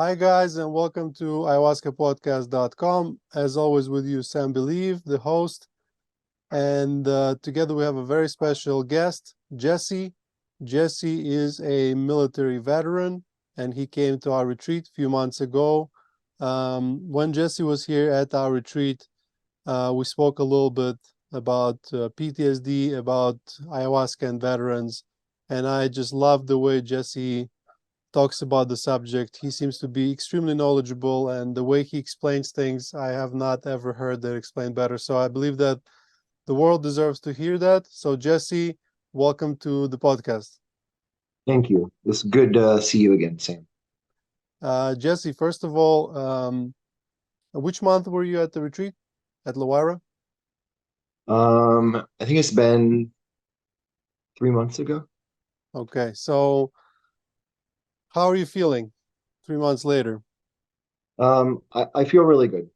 Hi, guys, and welcome to ayahuascapodcast.com. As always, with you, Sam Believe, the host. And together we have a very special guest, Jesse. Jesse is a military veteran, and he came to our retreat a few months ago. When Jesse was here at our retreat, we spoke a little bit about PTSD, about ayahuasca and veterans. And I just love the way Jesse talks about the subject. He seems to be extremely knowledgeable, and the way he explains things, I have not ever heard that explained better. So I believe that the world deserves to hear that. So Jesse, welcome to the podcast. Thank you. It's good to see you again, Sam. Jesse, first of all, which month were you at the retreat at Lawara? I think it's been 3 months ago. Okay, so how are you feeling 3 months later? I feel really good.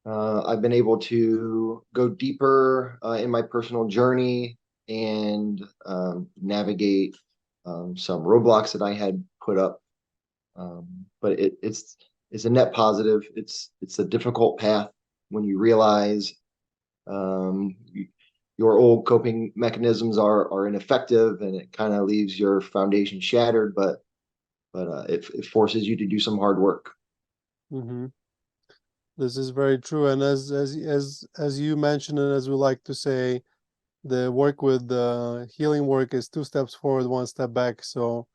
I've been able to go deeper in my personal journey and navigate some roadblocks that I had put up. But it's a net positive. It's a difficult path when you realize um, your old coping mechanisms are ineffective, and it kind of leaves your foundation shattered. But it forces you to do some hard work. Mm-hmm. This is very true, and as you mentioned, and as we like to say, the work with the healing work is 2 steps forward, 1 step back. So,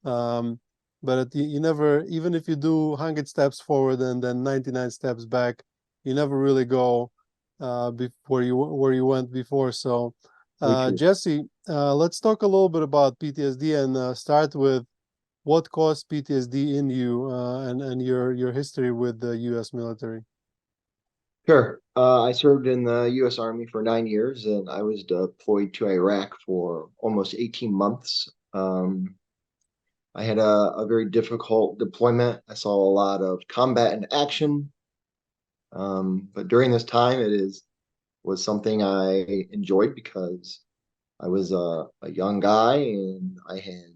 but you never, even if you do 100 steps forward and then 99 steps back, you never really go before where you went before. So, Very true. Jesse, let's talk a little bit about PTSD and start with what caused PTSD in you and your history with the U.S. military. Sure. I served in the U.S. Army for 9 years, and I was deployed to Iraq for almost 18 months. I had a very difficult deployment. I saw a lot of combat and action. But during this time, was something I enjoyed because I was a young guy, and I had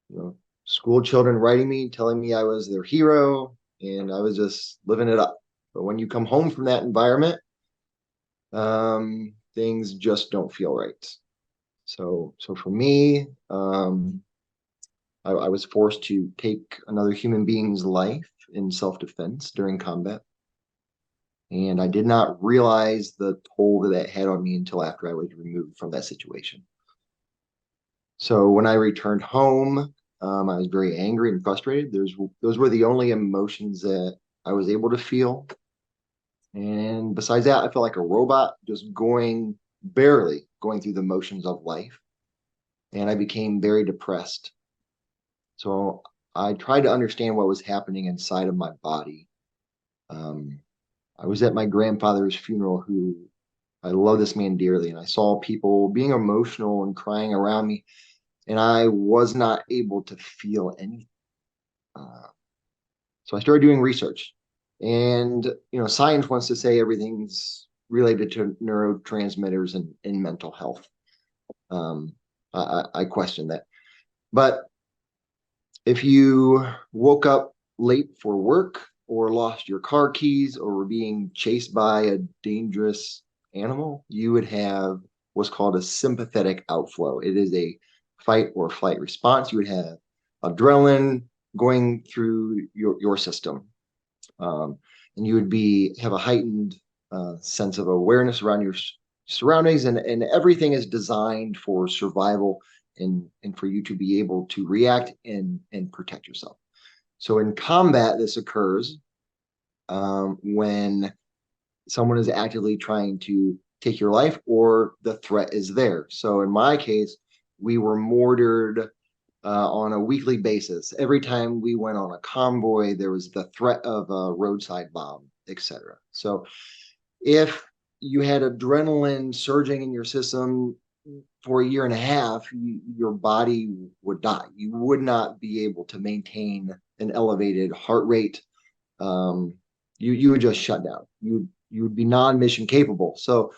you know school children writing me, telling me I was their hero, and I was just living it up. But when you come home from that environment, things just don't feel right. So for me, I was forced to take another human being's life in self-defense during combat. And I did not realize the toll that that had on me until after I was removed from that situation. So when I returned home, I was very angry and frustrated. Those were the only emotions that I was able to feel. And besides that, I felt like a robot, just barely going through the motions of life. And I became very depressed. So I tried to understand what was happening inside of my body. Um, I was at my grandfather's funeral, who I love this man dearly, and I saw people being emotional and crying around me, and I was not able to feel anything. Uh, so I started doing research, and science wants to say everything's related to neurotransmitters and mental health. I question that, but if you woke up late for work, or lost your car keys, or were being chased by a dangerous animal, you would have what's called a sympathetic outflow. It is a fight or flight response. You would have adrenaline going through your system. And you would have a heightened sense of awareness around your surroundings, and everything is designed for survival, and for you to be able to react and protect yourself. So in combat, this occurs when someone is actively trying to take your life, or the threat is there. So in my case, we were mortared on a weekly basis. Every time we went on a convoy, there was the threat of a roadside bomb, etc. So if you had adrenaline surging in your system for a year and a half, your body would die. You would not be able to maintain an elevated heart rate. You would just shut down. You would be non-mission capable. So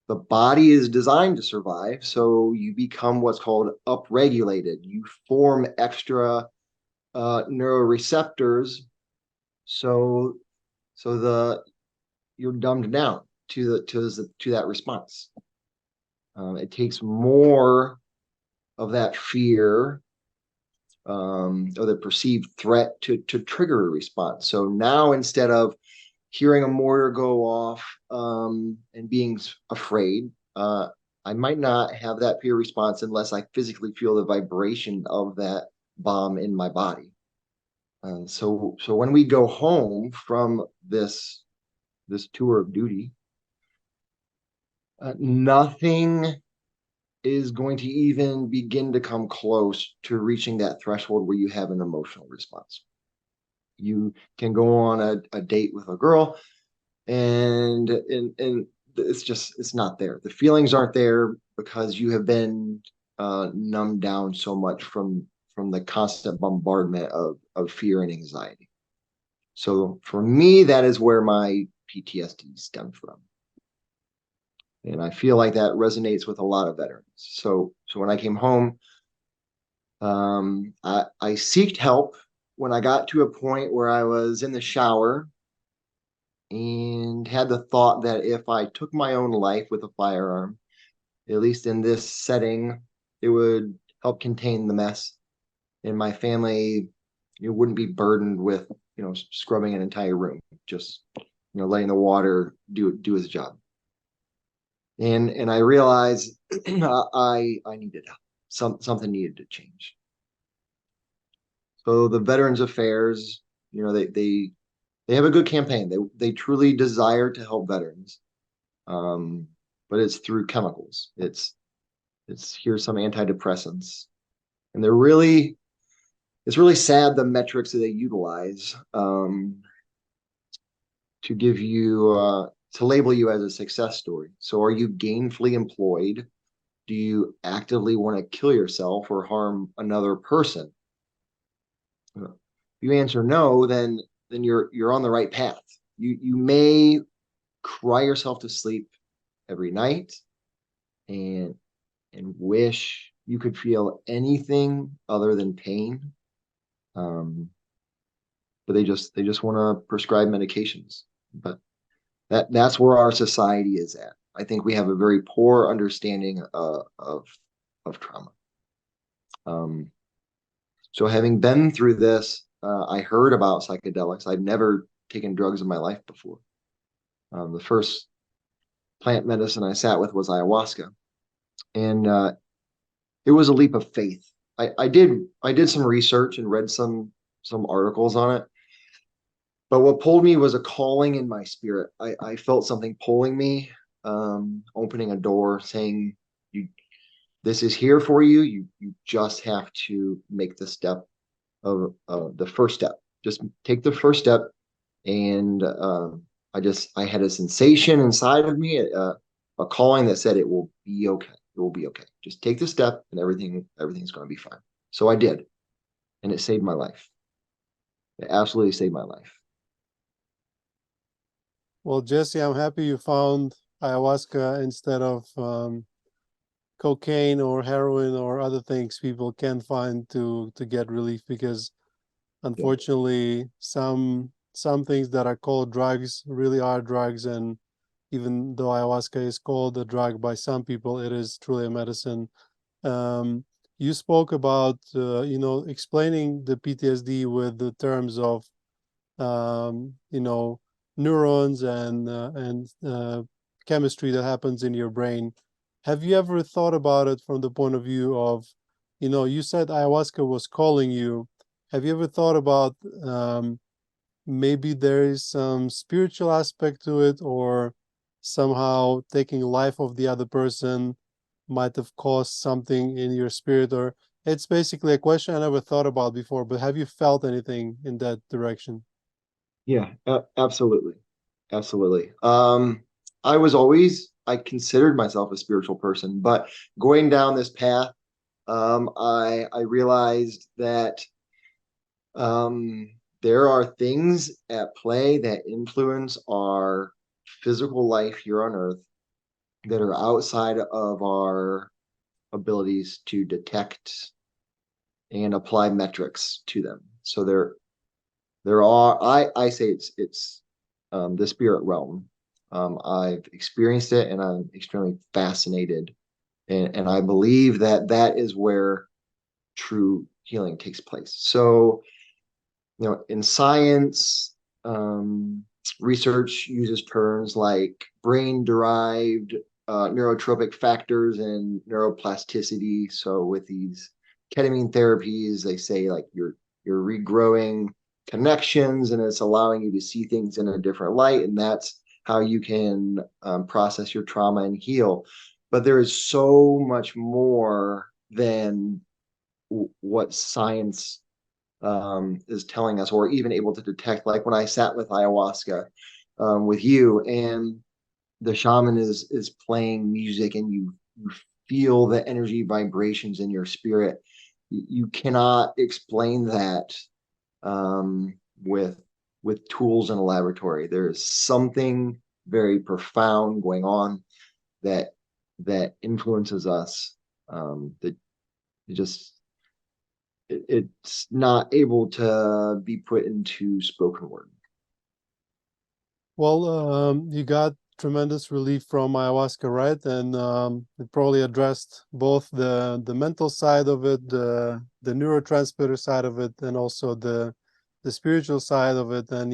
the body is designed to survive. So you become what's called upregulated. You form extra neuroreceptors, so you're dumbed down to that response. It takes more of that fear, or the perceived threat to trigger a response. So now, instead of hearing a mortar go off, and being afraid, I might not have that fear response unless I physically feel the vibration of that bomb in my body. So when we go home from this tour of duty, nothing is going to even begin to come close to reaching that threshold where you have an emotional response. You can go on a date with a girl, and it's not there. The feelings aren't there because you have been numbed down so much from the constant bombardment of fear and anxiety. So for me, that is where my PTSD stemmed from. And I feel like that resonates with a lot of veterans. So when I came home, I sought help when I got to a point where I was in the shower and had the thought that if I took my own life with a firearm, at least in this setting, it would help contain the mess, and my family, wouldn't be burdened with, scrubbing an entire room, just, letting the water do its job. And I realized I needed help. Something needed to change. So the Veterans Affairs, they have a good campaign. They truly desire to help veterans, but it's through chemicals. It's here's some antidepressants, and it's really sad the metrics that they utilize, to give you to label you as a success story. So are you gainfully employed? Do you actively want to kill yourself or harm another person? If you answer no, then you're on the right path. You may cry yourself to sleep every night and wish you could feel anything other than pain. But they just want to prescribe medications. But that's where our society is at. I think we have a very poor understanding of trauma. So having been through this, I heard about psychedelics. I'd never taken drugs in my life before. The first plant medicine I sat with was ayahuasca, and it was a leap of faith. I did some research and read some articles on it, but what pulled me was a calling in my spirit. I felt something pulling me, opening a door, saying, this is here for you. You just have to make the step of the first step. Just take the first step. And I had a sensation inside of me, a calling that said it will be okay. It will be okay. Just take the step, and everything's going to be fine. So I did, and it saved my life. It absolutely saved my life. Well, Jesse, I'm happy you found ayahuasca instead of cocaine or heroin or other things people can find to get relief, because unfortunately some things that are called drugs really are drugs, and even though ayahuasca is called a drug by some people, it is truly a medicine. You spoke about explaining the PTSD with the terms of neurons and chemistry that happens in your brain. Have you ever thought about it from the point of view of, you said ayahuasca was calling you. Have you ever thought about maybe there is some spiritual aspect to it, or somehow taking life of the other person might have caused something in your spirit? Or it's basically a question I never thought about before, but have you felt anything in that direction? Yeah, absolutely. Absolutely. I considered myself a spiritual person, but going down this path, I realized that there are things at play that influence our physical life here on Earth that are outside of our abilities to detect and apply metrics to them. So there are I say it's the spirit realm. I've experienced it and I'm extremely fascinated. And I believe that that is where true healing takes place. So, in science, research uses terms like brain derived neurotropic factors and neuroplasticity. So, with these ketamine therapies, they say like you're regrowing connections and it's allowing you to see things in a different light, and that's how you can process your trauma and heal. But there is so much more than what science is telling us, or even able to detect. Like when I sat with ayahuasca with you, and the shaman is playing music, and you feel the energy vibrations in your spirit. You cannot explain that with tools in a laboratory. There is something very profound going on that influences us. That it just it's not able to be put into spoken word. Well, you got tremendous relief from ayahuasca, right? And it probably addressed both the mental side of it, the neurotransmitter side of it, and also the spiritual side of it. And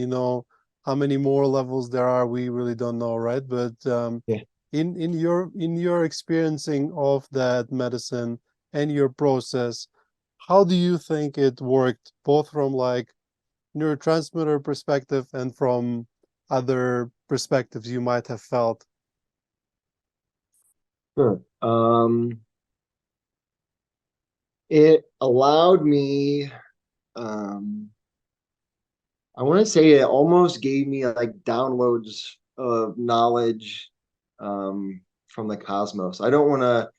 how many more levels there are, we really don't know, right? But Yeah. in your experiencing of that medicine and your process, how do you think it worked, both from like neurotransmitter perspective and from other perspectives you might have felt? Sure. It allowed me, um, I want to say it almost gave me like downloads of knowledge from the cosmos. I don't want to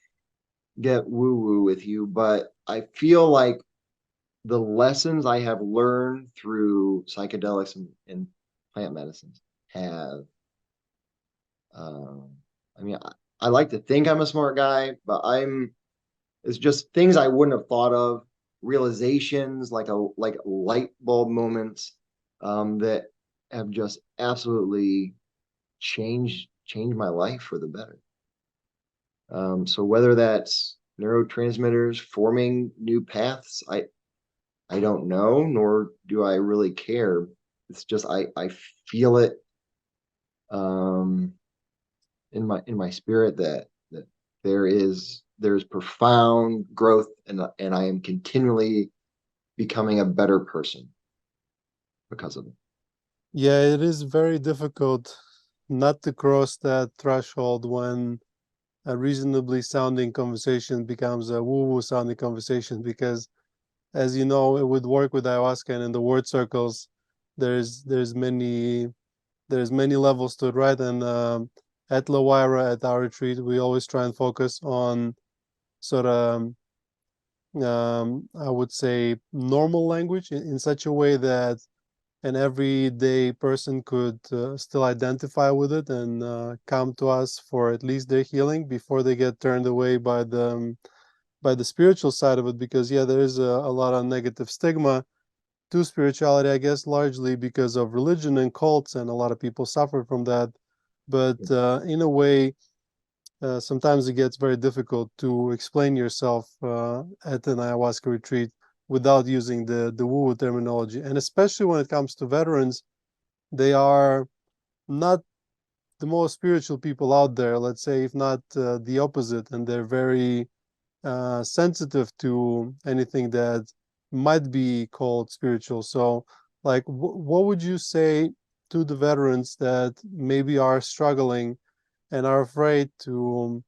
get woo woo with you, but I feel like the lessons I have learned through psychedelics and plant medicines have, um, I mean, I like to think I'm a smart guy, but it's just things I wouldn't have thought of, realizations like light bulb moments that have just absolutely changed my life for the better. So whether that's neurotransmitters forming new paths, I don't know, nor do I really care. It's just I feel it um, in my spirit that there is profound growth, and I am continually becoming a better person because of it. Yeah, it is very difficult not to cross that threshold when a reasonably sounding conversation becomes a woo-woo sounding conversation, because as you know, it would work with ayahuasca and in the word circles, there's many levels to it, right? And at La Huayra, at our retreat, we always try and focus on sort of I would say normal language in such a way that an everyday person could still identify with it and come to us for at least their healing before they get turned away by the spiritual side of it. Because yeah, there is a lot of negative stigma to spirituality, I guess, largely because of religion and cults, and a lot of people suffer from that. But in a way, sometimes it gets very difficult to explain yourself at an ayahuasca retreat without using the woo terminology. And especially when it comes to veterans, they are not the most spiritual people out there, let's say, if not the opposite. And they're very sensitive to anything that might be called spiritual. So, like, what would you say to the veterans that maybe are struggling and are afraid to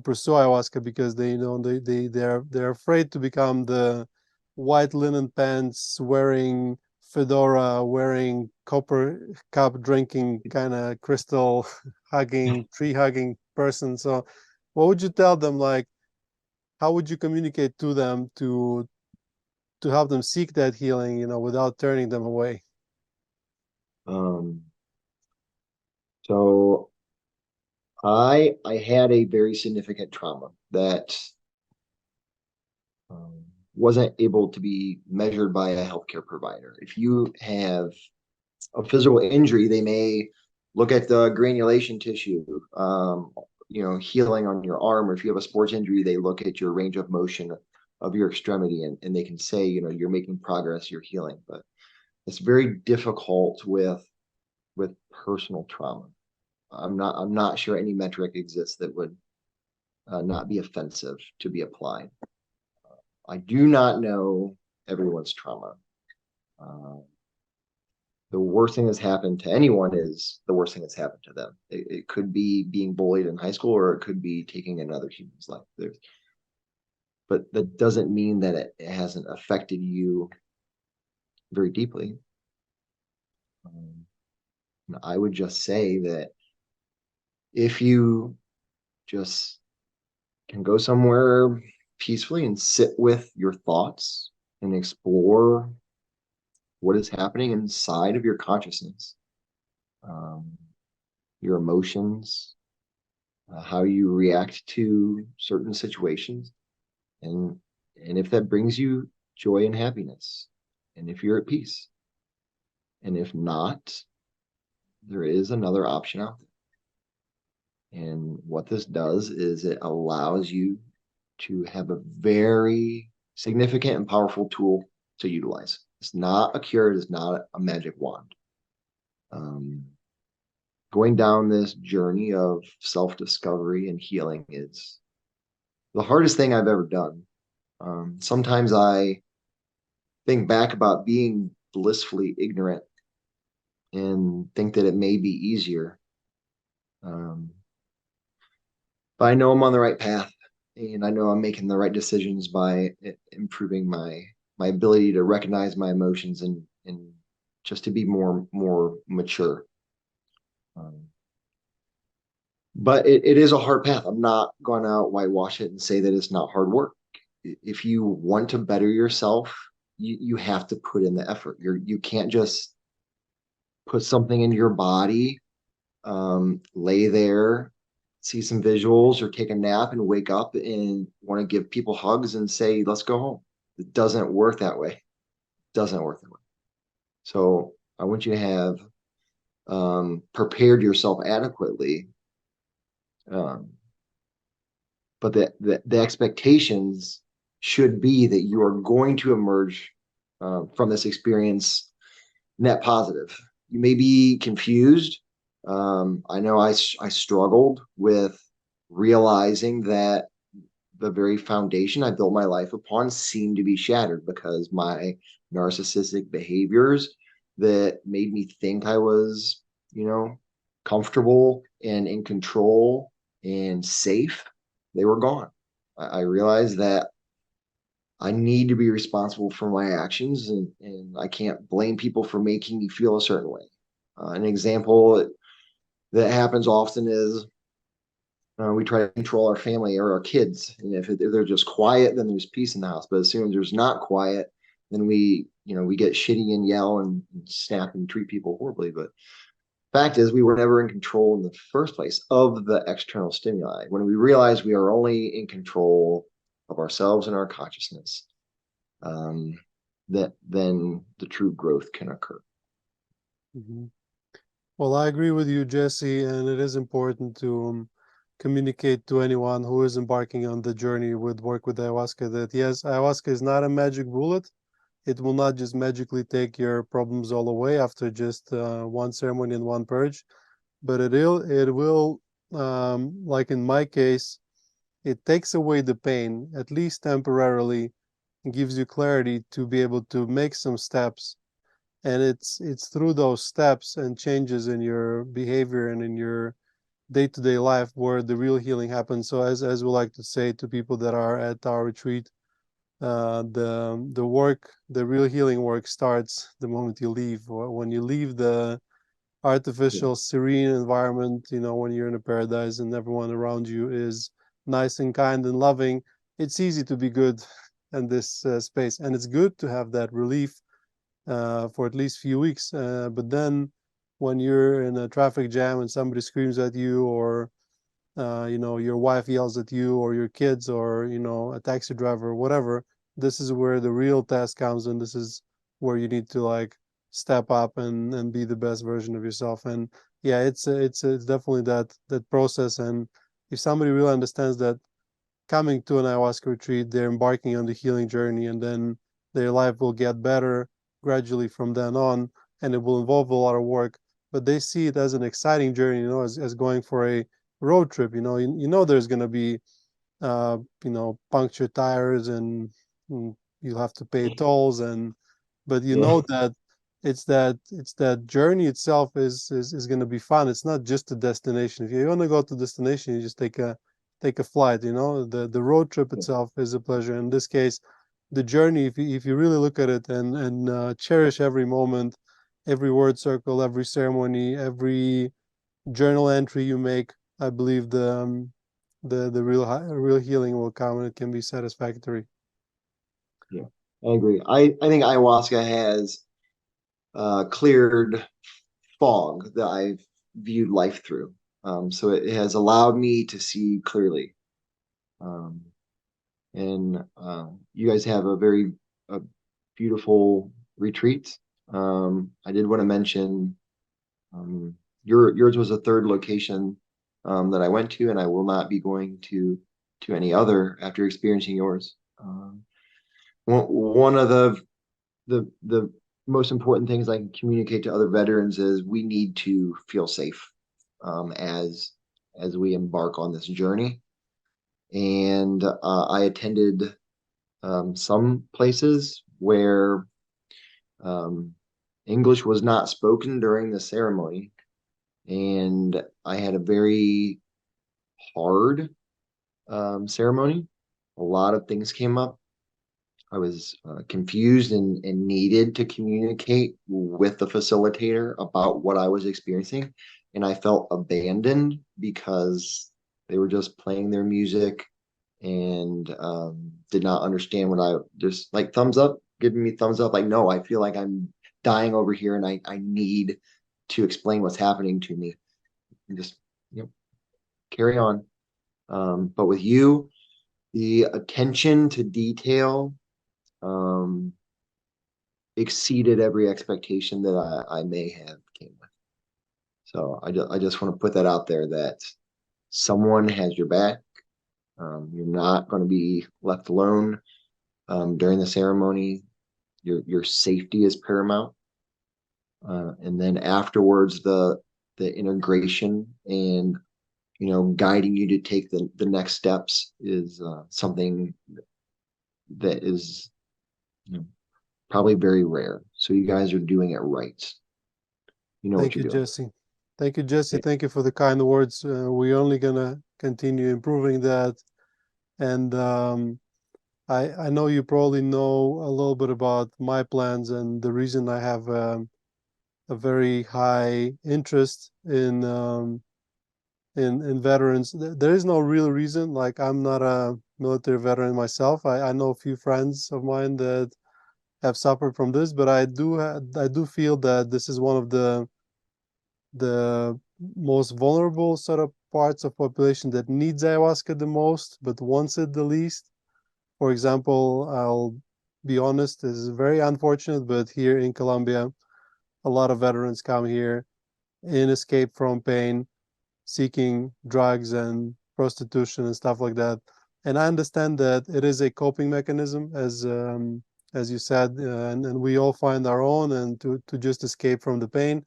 pursue ayahuasca because they're afraid to become the white linen pants wearing fedora wearing copper cup drinking kind of crystal hugging tree hugging person? So what would you tell them, like how would you communicate to them to help them seek that healing, without turning them away? Um, so I had a very significant trauma that wasn't able to be measured by a healthcare provider. If you have a physical injury, they may look at the granulation tissue, healing on your arm, or if you have a sports injury, they look at your range of motion of your extremity, and they can say, you're making progress, you're healing. But it's very difficult with personal trauma. I'm not sure any metric exists that would not be offensive to be applied. I do not know everyone's trauma. The worst thing that's happened to anyone is the worst thing that's happened to them. It could be being bullied in high school, or it could be taking another human's life. But that doesn't mean that it hasn't affected you very deeply. I would just say that if you just can go somewhere peacefully and sit with your thoughts and explore what is happening inside of your consciousness, your emotions, how you react to certain situations, and if that brings you joy and happiness, and if you're at peace, and if not, there is another option out there. And what this does is it allows you to have a very significant and powerful tool to utilize. It's not a cure. It is not a magic wand. Going down this journey of self-discovery and healing is the hardest thing I've ever done. Sometimes I think back about being blissfully ignorant and think that it may be easier. But I know I'm on the right path, and I know I'm making the right decisions by improving my ability to recognize my emotions and just to be more mature. But it is a hard path. I'm not going to whitewash it and say that it's not hard work. If you want to better yourself, you have to put in the effort. You can't just put something in your body, lay there, see some visuals, or take a nap and wake up and want to give people hugs and say, let's go home. It doesn't work that way. It doesn't work that way. So I want you to have prepared yourself adequately. But the expectations should be that you are going to emerge from this experience net positive. You may be confused. I know I struggled with realizing that the very foundation I built my life upon seemed to be shattered because my narcissistic behaviors that made me think I was, comfortable and in control and safe, they were gone. I realized that I need to be responsible for my actions, and I can't blame people for making me feel a certain way. An example that happens often is we try to control our family or our kids. And if they're just quiet, then there's peace in the house. But as soon as there's not quiet, then we get shitty and yell and snap and treat people horribly. But fact is, we were never in control in the first place of the external stimuli. When we realize we are only in control of ourselves and our consciousness, that then the true growth can occur. Mm-hmm. Well, I agree with you, Jesse, and it is important to communicate to anyone who is embarking on the journey with work with ayahuasca that yes, ayahuasca is not a magic bullet. It will not just magically take your problems all away after just one ceremony and one purge, but it will, like in my case, it takes away the pain, at least temporarily, and gives you clarity to be able to make some steps. And it's through those steps and changes in your behavior and in your day-to-day life where the real healing happens. So as we like to say to people that are at our retreat, the real healing work starts the moment you leave. When you leave the artificial serene environment, when you're in a paradise and everyone around you is nice and kind and loving, it's easy to be good in this space, and it's good to have that relief for at least a few weeks. But then when you're in a traffic jam and somebody screams at you, or your wife yells at you, or your kids, or a taxi driver, or whatever, this is where the real test comes, and this is where you need to like step up and be the best version of yourself. And yeah, it's definitely that process. And if somebody really understands that coming to an ayahuasca retreat, they're embarking on the healing journey, and then their life will get better gradually from then on, and it will involve a lot of work. But they see it as an exciting journey, as going for a road trip. There's going to be puncture tires, and you'll have to pay tolls, but you Yeah. know that it's that journey itself is going to be fun. It's not just a destination. If you want to go to destination, you just take a flight. The road trip itself is a pleasure. In this case, the journey, if you really look at it and cherish every moment, every word circle, every ceremony, every journal entry you make, I believe the real healing will come, and it can be satisfactory. Yeah, I agree. I think ayahuasca has cleared fog that I've viewed life through. So it has allowed me to see clearly. Um, and you guys have a very beautiful retreat. I did want to mention yours was a third location that I went to, and I will not be going to any other after experiencing yours. One of the most important things I can communicate to other veterans is we need to feel safe as we embark on this journey. And I attended some places where um, English was not spoken during the ceremony, and I had a very hard ceremony. A lot of things came up. I was confused and needed to communicate with the facilitator about what I was experiencing. And I felt abandoned because they were just playing their music and did not understand what I just like thumbs up, giving me thumbs up. Like, no, I feel like I'm dying over here and I need to explain what's happening to me and just, you know, carry on. But with you, the attention to detail um, exceeded every expectation that I may have came with. So I just want to put that out there that someone has your back. You're not going to be left alone during the ceremony. Your safety is paramount. And then afterwards, the integration and guiding you to take the next steps is something that is you know, probably very rare. So you guys are doing it right. You know what Thank you're you, doing. Jesse. Thank you, Jesse. Okay. Thank you for the kind words. We're only gonna continue improving that. And I know you probably know a little bit about my plans and the reason I have a very high interest in veterans. There is no real reason. Like, I'm not a military veteran myself. I know a few friends of mine that have suffered from this, but I do feel that this is one of the most vulnerable sort of parts of population that needs ayahuasca the most, but wants it the least. For example, I'll be honest, this is very unfortunate, but here in Colombia, a lot of veterans come here in escape from pain, seeking drugs and prostitution and stuff like that. And I understand that it is a coping mechanism, as you said, and we all find our own, and to just escape from the pain.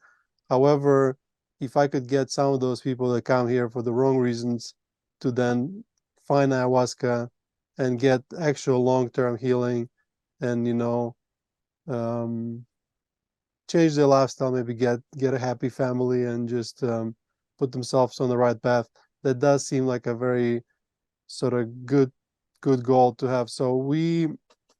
However, if I could get some of those people that come here for the wrong reasons to then find ayahuasca and get actual long-term healing, and um, change their lifestyle, maybe get a happy family, and just put themselves on the right path. That does seem like a very sort of good goal to have. So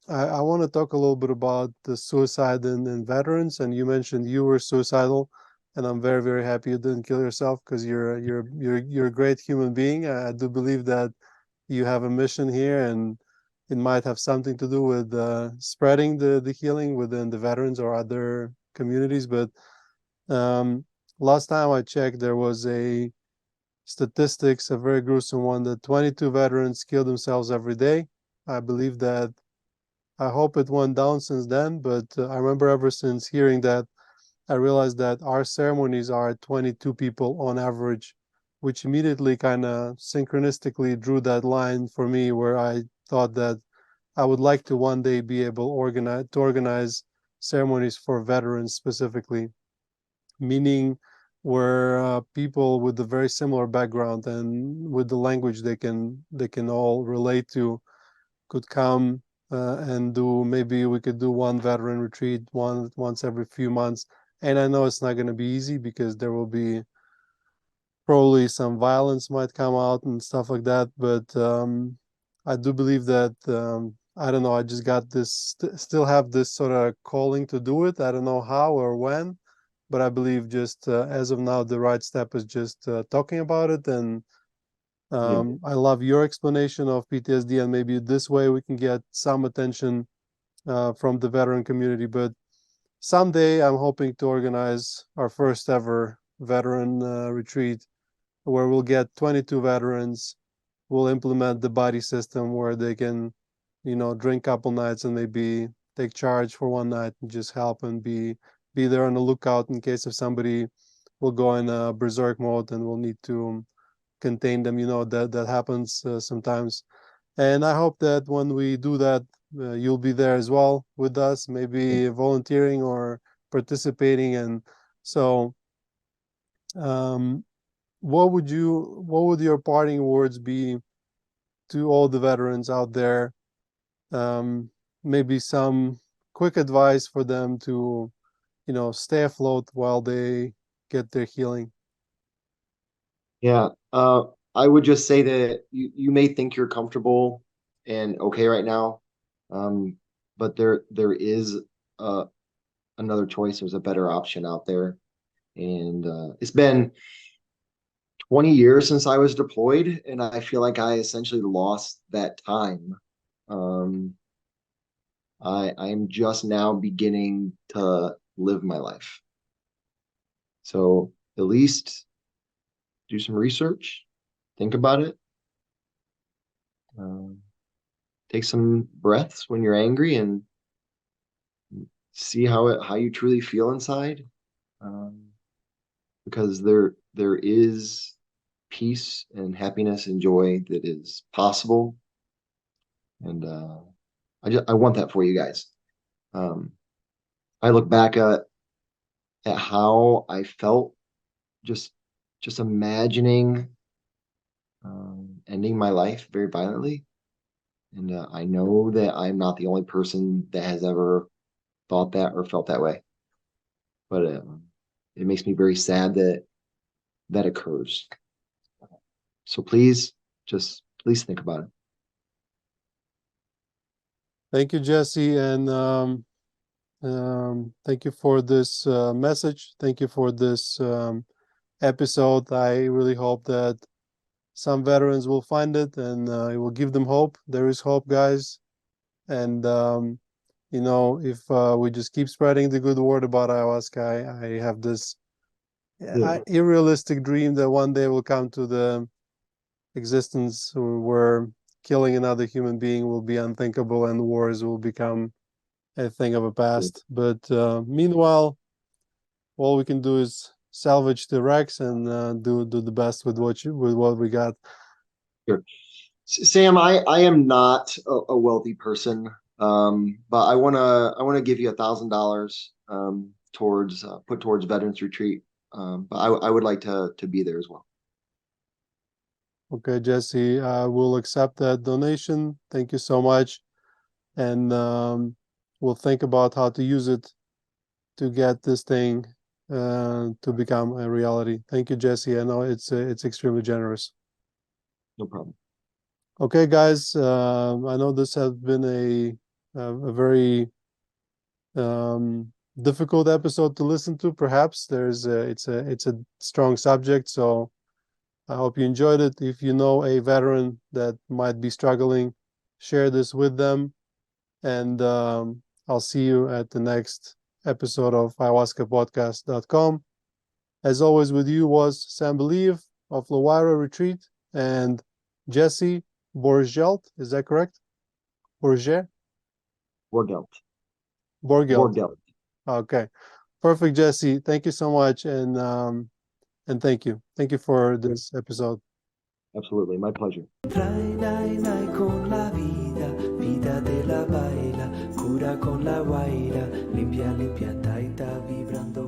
I want to talk a little bit about the suicide in veterans. And you mentioned you were suicidal, and I'm very very happy you didn't kill yourself, because you're a great human being. I do believe that you have a mission here, and it might have something to do with spreading the healing within the veterans or other communities. But um, last time I checked, there was a statistics, a very gruesome one, that 22 veterans kill themselves every day. I believe that I hope it went down since then, but I remember ever since hearing that, I realized that our ceremonies are 22 people on average, which immediately kind of synchronistically drew that line for me where I thought that I would like to one day be able to organize ceremonies for veterans specifically, meaning where people with a very similar background and with the language they can all relate to could come and do, maybe we could do one veteran retreat once every few months. And I know it's not going to be easy because there will be probably some violence might come out and stuff like that. But I do believe that I don't know. I just got this, still have this sort of calling to do it. I don't know how or when, but I believe just as of now, the right step is just talking about it. And Yeah. I love your explanation of PTSD, and maybe this way we can get some attention from the veteran community. But someday I'm hoping to organize our first ever veteran retreat where we'll get 22 veterans. We'll implement the body system where they can, drink a couple nights and maybe take charge for one night and just help and be there on the lookout in case if somebody will go in a berserk mode and we'll need to contain them. That happens sometimes. And I hope that when we do that, you'll be there as well with us, maybe volunteering or participating. And so, um, what would your parting words be to all the veterans out there? Um, Maybe some quick advice for them to, stay afloat while they get their healing. Yeah. I would just say that you may think you're comfortable and okay right now, um, but there is uh, another choice. There's a better option out there, and it's been 20 years since I was deployed, and I feel like I essentially lost that time. Um, I'm just now beginning to live my life. So at least do some research, think about it, um, take some breaths when you're angry, and see how you truly feel inside. Um, because there is peace and happiness and joy that is possible, and I want that for you guys. Um, I look back at how I felt just just imagining ending my life very violently, and I know that I'm not the only person that has ever thought that or felt that way. But it makes me very sad that that occurs. So please think about it. Thank you, Jesse, and thank you for this message. Thank you for this episode. I really hope that some veterans will find it and it will give them hope. There is hope, guys. And, if we just keep spreading the good word about ayahuasca, I have this Yeah, unrealistic dream that one day will come to the existence where killing another human being will be unthinkable and wars will become a thing of a sure. past. But meanwhile, all we can do is salvage the wrecks and do the best with what we got. Sure. Sam, I am not a wealthy person, but I wanna give you $1,000 towards put towards Veterans Retreat. But I would like to be there as well. Okay, Jesse, I will accept that donation. Thank you so much, and we'll think about how to use it to get this thing to become a reality. Thank you, Jesse. I know it's extremely generous. No problem. Okay, guys, I know this has been a very difficult episode to listen to. Perhaps it's a strong subject, so I hope you enjoyed it. If you know a veteran that might be struggling, share this with them, and I'll see you at the next episode of ayahuascapodcast.com. As always, with you was Sam Believe of Lawira Retreat and Jesse Borgelt. Is that correct? Borget? Borgelt. Borgelt. Borgelt. Okay. Perfect, Jesse. Thank you so much, and thank you. Thank you for this episode. Absolutely, my pleasure. Trae con la vida, vida de la baila, cura con la guaira, limpia, limpia, taita, vibrando.